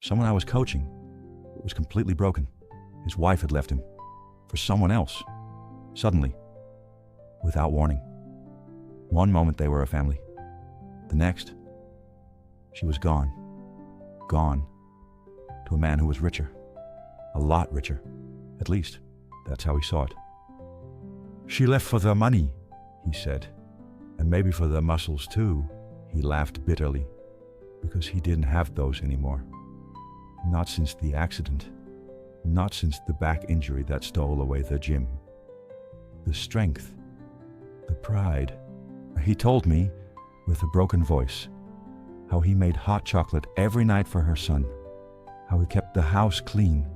Someone I was coaching was completely broken. His wife had left him for someone else, suddenly, without warning. One moment they were a family. The next, she was gone. Gone to a man who was richer. A lot richer. At least, that's how he saw it. She left for the money, he said. And maybe for the muscles too, he laughed bitterly, because he didn't have those anymore. Not since the accident. Not since the back injury that stole away the gym. The strength. The pride. He told me, with a broken voice, how he made hot chocolate every night for her son. How he kept the house clean,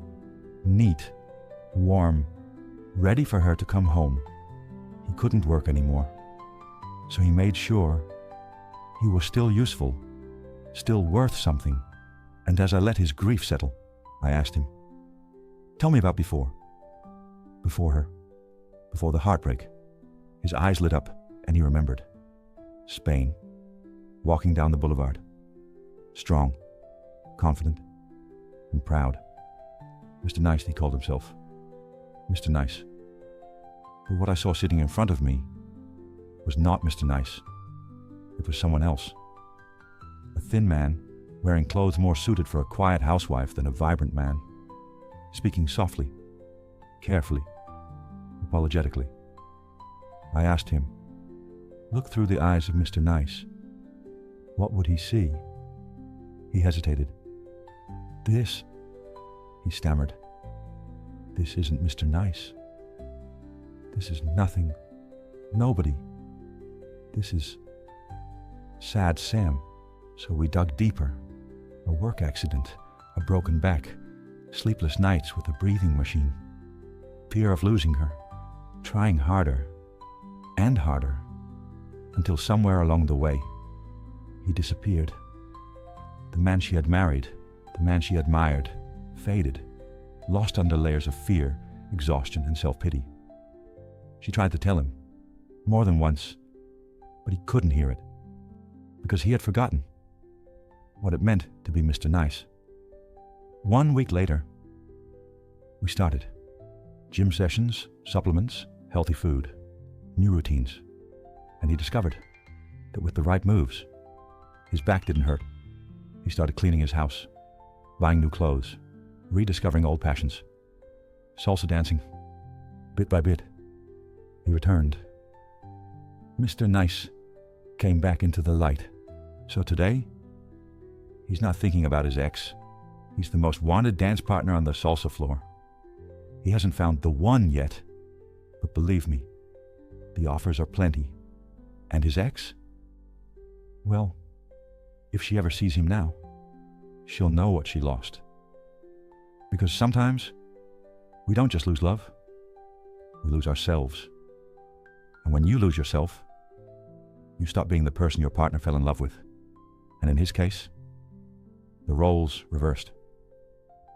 neat, warm, ready for her to come home. He couldn't work anymore. So he made sure he was still useful, still worth something. And as I let his grief settle, I asked him, "Tell me about before." Before her. Before the heartbreak. His eyes lit up and he remembered. Spain. Walking down the boulevard. Strong, confident, and proud. Mr. Nice, he called himself. Mr. Nice. But what I saw sitting in front of me was not Mr. Nice. It was someone else. A thin man, wearing clothes more suited for a quiet housewife than a vibrant man. Speaking softly, carefully, apologetically. I asked him, "Look through the eyes of Mr. Nice. What would he see?" He hesitated. "This," he stammered. "This isn't Mr. Nice. This is nothing, nobody. This is Sad Sam." So we dug deeper. A work accident, a broken back, sleepless nights with a breathing machine, fear of losing her, trying harder and harder, until somewhere along the way, he disappeared. The man she had married, the man she admired, faded, lost under layers of fear, exhaustion, and self-pity. She tried to tell him, more than once, but he couldn't hear it, because he had forgotten what it meant to be Mr. Nice. 1 week later, we started. Gym sessions, supplements, healthy food, new routines. And he discovered that with the right moves, his back didn't hurt. He started cleaning his house, buying new clothes, rediscovering old passions, salsa dancing. Bit by bit, he returned. Mr. Nice came back into the light. So today, he's not thinking about his ex. He's the most wanted dance partner on the salsa floor. He hasn't found the one yet, but believe me, the offers are plenty. And his ex? Well, if she ever sees him now, she'll know what she lost. Because sometimes, we don't just lose love, we lose ourselves. And when you lose yourself, you stop being the person your partner fell in love with. And in his case, the roles reversed.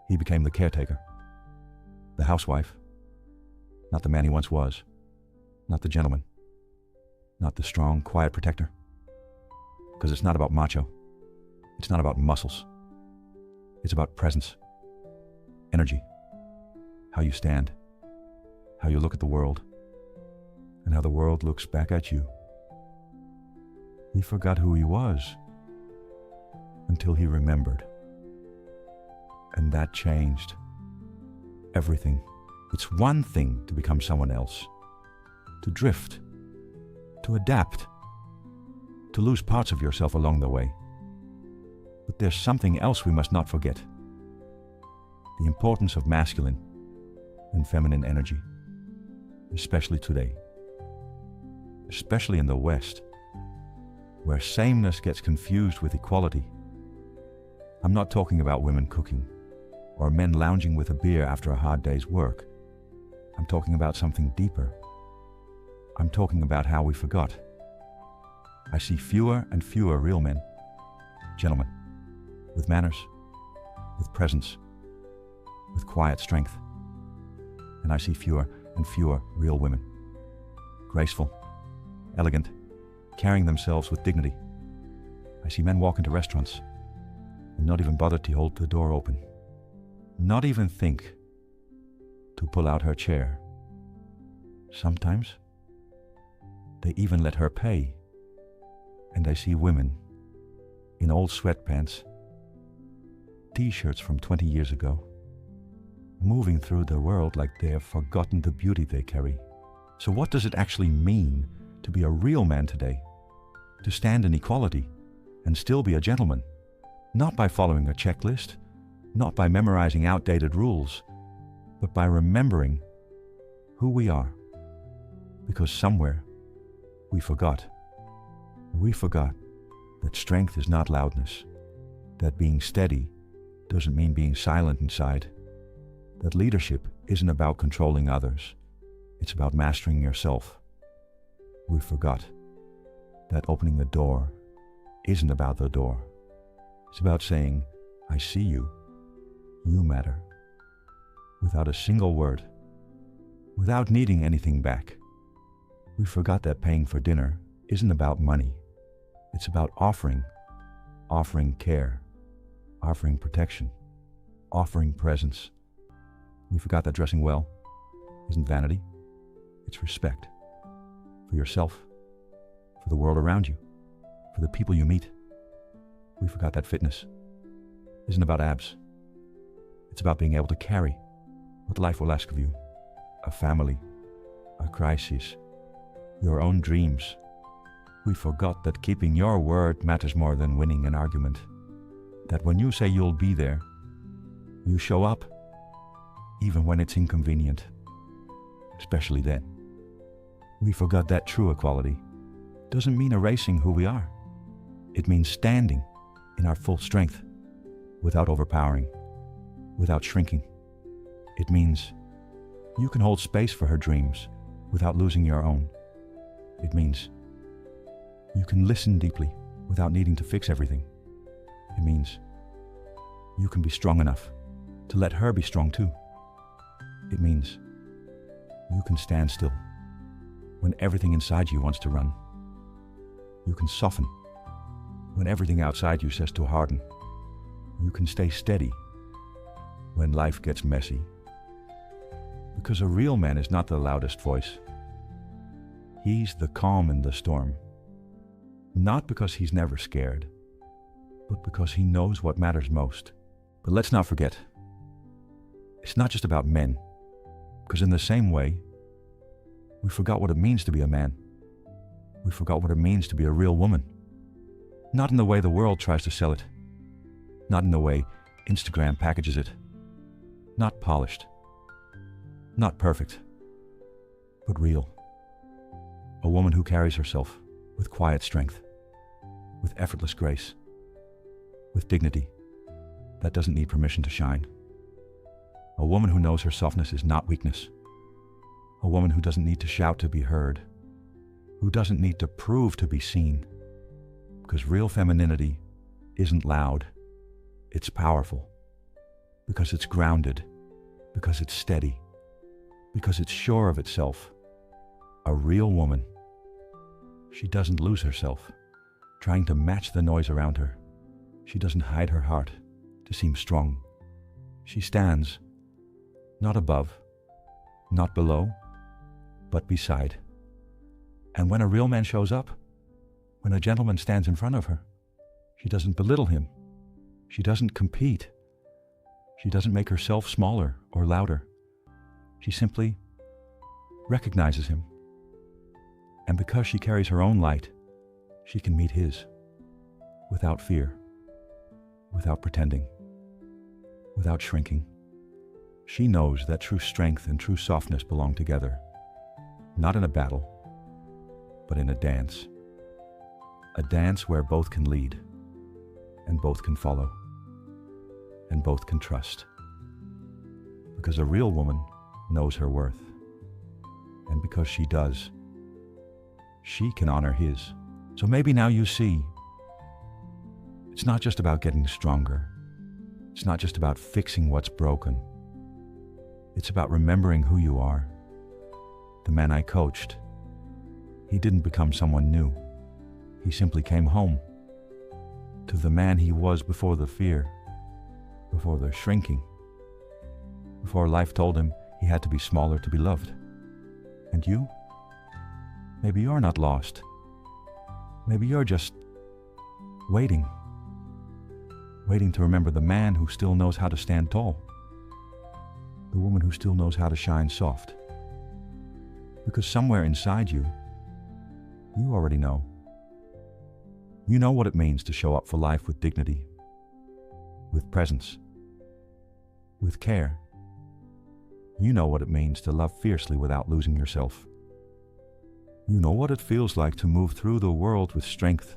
He became the caretaker, the housewife, not the man he once was, not the gentleman, not the strong, quiet protector. Because it's not about macho. It's not about muscles. It's about presence, energy, how you stand, how you look at the world, and how the world looks back at you. He forgot who he was until he remembered. And that changed everything. It's one thing to become someone else, to drift, to adapt, to lose parts of yourself along the way. But there's something else we must not forget. The importance of masculine and feminine energy, especially today. Especially in the West, where sameness gets confused with equality. I'm not talking about women cooking or men lounging with a beer after a hard day's work. I'm talking about something deeper. I'm talking about how we forgot. I see fewer and fewer real men, gentlemen, with manners, with presence, with quiet strength. And I see fewer and fewer real women, graceful, elegant, carrying themselves with dignity. I see men walk into restaurants, and not even bother to hold the door open, not even think to pull out her chair. Sometimes they even let her pay. And I see women in old sweatpants, t-shirts from 20 years ago, moving through the world like they have forgotten the beauty they carry. So what does it actually mean to be a real man today? To stand in equality and still be a gentleman? Not by following a checklist, not by memorizing outdated rules, but by remembering who we are. Because somewhere we forgot. We forgot that strength is not loudness, that being steady doesn't mean being silent inside, that leadership isn't about controlling others, it's about mastering yourself. We forgot that opening the door isn't about the door. It's about saying, I see you, you matter, without a single word, without needing anything back. We forgot that paying for dinner isn't about money. It's about offering care, offering protection, offering presence. We forgot that dressing well isn't vanity, it's respect for yourself, for the world around you, for the people you meet. We forgot that fitness isn't about abs. It's about being able to carry what life will ask of you, a family, a crisis, your own dreams. We forgot that keeping your word matters more than winning an argument. That when you say you'll be there, you show up, even when it's inconvenient, especially then. We forgot that true equality doesn't mean erasing who we are. It means standing in our full strength, without overpowering, without shrinking. It means you can hold space for her dreams without losing your own. It means you can listen deeply without needing to fix everything. It means you can be strong enough to let her be strong too. It means you can stand still when everything inside you wants to run. You can soften when everything outside you says to harden. You can stay steady when life gets messy. Because a real man is not the loudest voice. He's the calm in the storm. Not because he's never scared, but because he knows what matters most. But let's not forget, it's not just about men, because in the same way, we forgot what it means to be a man. We forgot what it means to be a real woman. Not in the way the world tries to sell it. Not in the way Instagram packages it. Not polished. Not perfect. But real. A woman who carries herself with quiet strength, with effortless grace, with dignity that doesn't need permission to shine. A woman who knows her softness is not weakness. A woman who doesn't need to shout to be heard, who doesn't need to prove to be seen. Because real femininity isn't loud, it's powerful. Because it's grounded, because it's steady, because it's sure of itself. A real woman. She doesn't lose herself, trying to match the noise around her. She doesn't hide her heart to seem strong. She stands, not above, not below, but beside. And when a real man shows up, when a gentleman stands in front of her, she doesn't belittle him. She doesn't compete. She doesn't make herself smaller or louder. She simply recognizes him. And because she carries her own light, she can meet his without fear, without pretending, without shrinking. She knows that true strength and true softness belong together, not in a battle, but in a dance. A dance where both can lead, and both can follow, and both can trust. Because a real woman knows her worth, and because she does, she can honor his. So maybe now you see, it's not just about getting stronger. It's not just about fixing what's broken. It's about remembering who you are. The man I coached, he didn't become someone new. He simply came home. to the man he was before the fear, before the shrinking, before life told him he had to be smaller to be loved. And you? Maybe you're not lost. Maybe you're just waiting to remember the man who still knows how to stand tall, the woman who still knows how to shine soft. Because somewhere inside you, you already know. You know what it means to show up for life with dignity, with presence, with care. You know what it means to love fiercely without losing yourself. You know what it feels like to move through the world with strength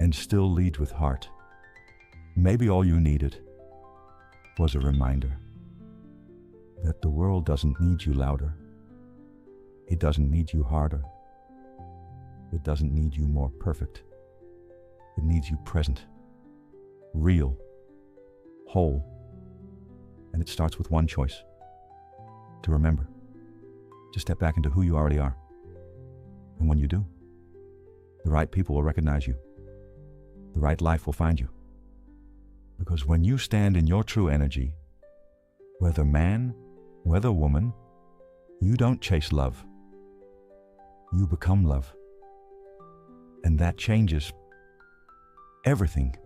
and still lead with heart. Maybe all you needed was a reminder that the world doesn't need you louder. It doesn't need you harder. It doesn't need you more perfect. It needs you present, real, whole. And it starts with one choice: to remember, to step back into who you already are. And when you do, the right people will recognize you. The right life will find you. Because when you stand in your true energy, whether man, whether woman, you don't chase love. You become love. And that changes everything